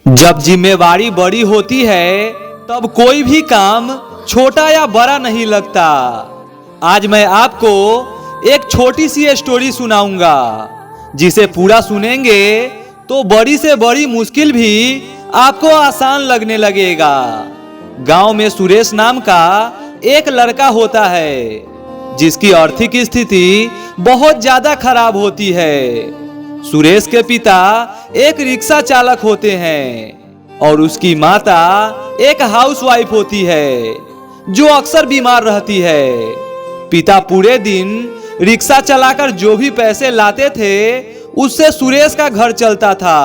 जब जिम्मेवारी बड़ी होती है तब कोई भी काम छोटा या बड़ा नहीं लगता। आज मैं आपको एक छोटी सी स्टोरी सुनाऊंगा जिसे पूरा सुनेंगे तो बड़ी से बड़ी मुश्किल भी आपको आसान लगने लगेगा। गांव में सुरेश नाम का एक लड़का होता है जिसकी आर्थिक स्थिति बहुत ज्यादा खराब होती है। सुरेश के पिता एक रिक्शा चालक होते हैं और उसकी माता एक हाउसवाइफ होती है जो अक्सर बीमार रहती है। पिता पूरे दिन रिक्शा चलाकर जो भी पैसे लाते थे उससे सुरेश का घर चलता था।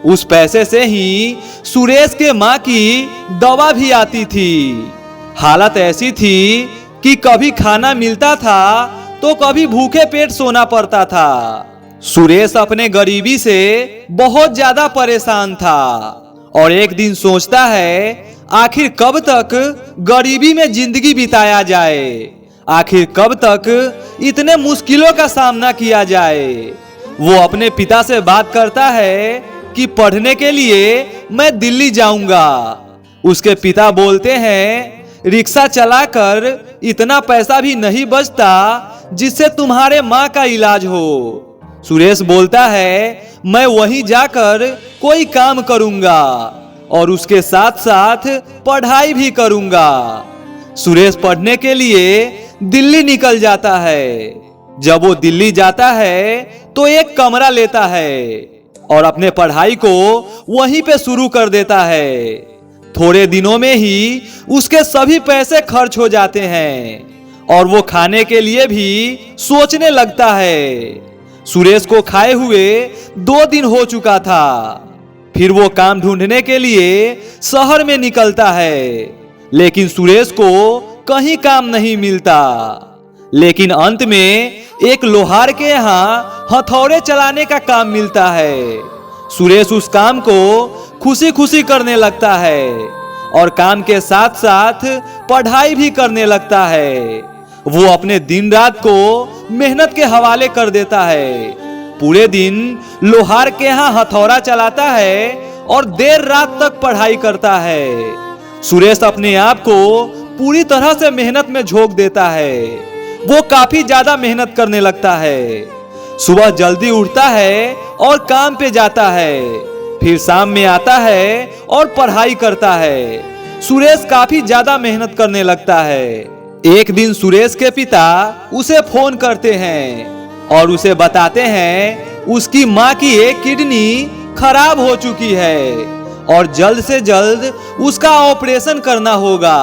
उस पैसे से ही सुरेश के माँ की दवा भी आती थी। हालत ऐसी थी कि कभी खाना मिलता था तो कभी भूखे पेट सोना पड़ता था। सुरेश अपने गरीबी से बहुत ज्यादा परेशान था और एक दिन सोचता है आखिर कब तक गरीबी में जिंदगी बिताया जाए, आखिर कब तक इतने मुश्किलों का सामना किया जाए। वो अपने पिता से बात करता है कि पढ़ने के लिए मैं दिल्ली जाऊंगा। उसके पिता बोलते हैं रिक्शा चलाकर इतना पैसा भी नहीं बचता जिससे तुम्हारे माँ का इलाज हो। सुरेश बोलता है मैं वहीं जाकर कोई काम करूंगा और उसके साथ साथ पढ़ाई भी करूंगा। सुरेश पढ़ने के लिए दिल्ली निकल जाता है। जब वो दिल्ली जाता है तो एक कमरा लेता है और अपने पढ़ाई को वहीं पे शुरू कर देता है। थोड़े दिनों में ही उसके सभी पैसे खर्च हो जाते हैं और वो खाने के लिए भी सोचने लगता है। सुरेश को खाए हुए 2 दिन हो चुका था। फिर वो काम ढूंढने के लिए शहर में निकलता है, लेकिन सुरेश को कहीं काम नहीं मिलता। लेकिन अंत में एक लोहार के यहाँ हथौड़े चलाने का काम मिलता है। सुरेश उस काम को खुशी खुशी करने लगता है और काम के साथ साथ पढ़ाई भी करने लगता है। वो अपने दिन रात को मेहनत के हवाले कर देता है। पूरे दिन लोहार के यहाँ हथौड़ा चलाता है और देर रात तक पढ़ाई करता है। सुरेश अपने आप को पूरी तरह से मेहनत में झोंक देता है। वो काफी ज्यादा मेहनत करने लगता है। सुबह जल्दी उठता है और काम पे जाता है, फिर शाम में आता है और पढ़ाई करता है। सुरेश काफी ज्यादा मेहनत करने लगता है। एक दिन सुरेश के पिता उसे फोन करते हैं और उसे बताते हैं उसकी माँ की एक किडनी खराब हो चुकी है और जल्द से जल्द उसका ऑपरेशन करना होगा।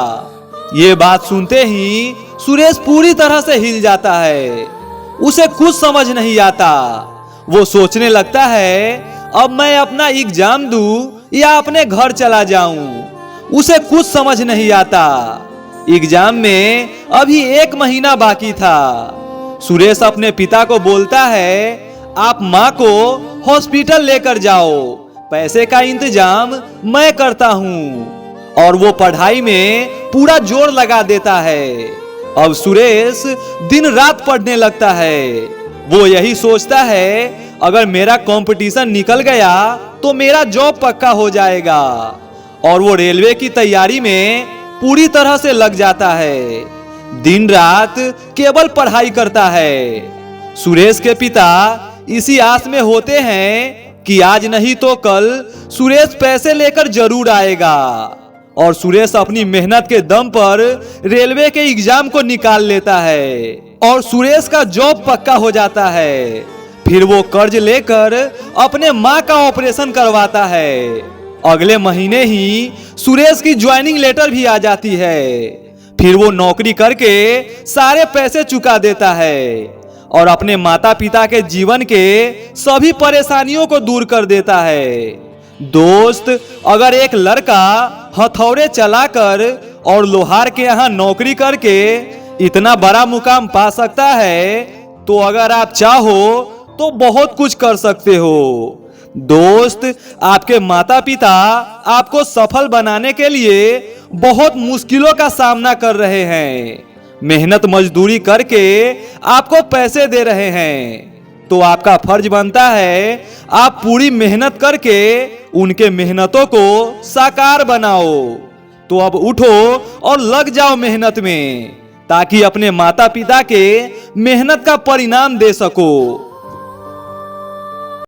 ये बात सुनते ही सुरेश पूरी तरह से हिल जाता है। उसे कुछ समझ नहीं आता। वो सोचने लगता है अब मैं अपना एग्जाम दूं या अपने घर चला जाऊं। उसे कुछ समझ नहीं आता। एग्जाम में अभी 1 महीना बाकी था। सुरेश अपने पिता को बोलता है आप माँ को हॉस्पिटल लेकर जाओ, पैसे का इंतजाम मैं करता हूँ। और वो पढ़ाई में पूरा जोर लगा देता है। अब सुरेश दिन रात पढ़ने लगता है। वो यही सोचता है अगर मेरा कंपटीशन निकल गया तो मेरा जॉब पक्का हो जाएगा। और वो रेलवे की तैयारी में पूरी तरह से लग जाता है। दिन रात केवल पढ़ाई करता है। सुरेश के पिता इसी आस में होते हैं कि आज नहीं तो कल सुरेश पैसे लेकर जरूर आएगा और सुरेश अपनी मेहनत के दम पर रेलवे के एग्जाम को निकाल लेता है और सुरेश का जॉब पक्का हो जाता है। फिर वो कर्ज लेकर अपने माँ का ऑपरेशन करवाता है। अगले महीने ही सुरेश की ज्वाइनिंग लेटर भी आ जाती है। फिर वो नौकरी करके सारे पैसे चुका देता है और अपने माता पिता के जीवन के सभी परेशानियों को दूर कर देता है। दोस्त, अगर एक लड़का हथौड़े चलाकर और लोहार के यहाँ नौकरी करके इतना बड़ा मुकाम पा सकता है तो अगर आप चाहो तो बहुत कुछ कर सकते हो। दोस्त, आपके माता पिता आपको सफल बनाने के लिए बहुत मुश्किलों का सामना कर रहे हैं। मेहनत मजदूरी करके आपको पैसे दे रहे हैं। तो आपका फर्ज बनता है आप पूरी मेहनत करके उनके मेहनतों को साकार बनाओ। तो अब उठो और लग जाओ मेहनत में, ताकि अपने माता पिता के मेहनत का परिणाम दे सको।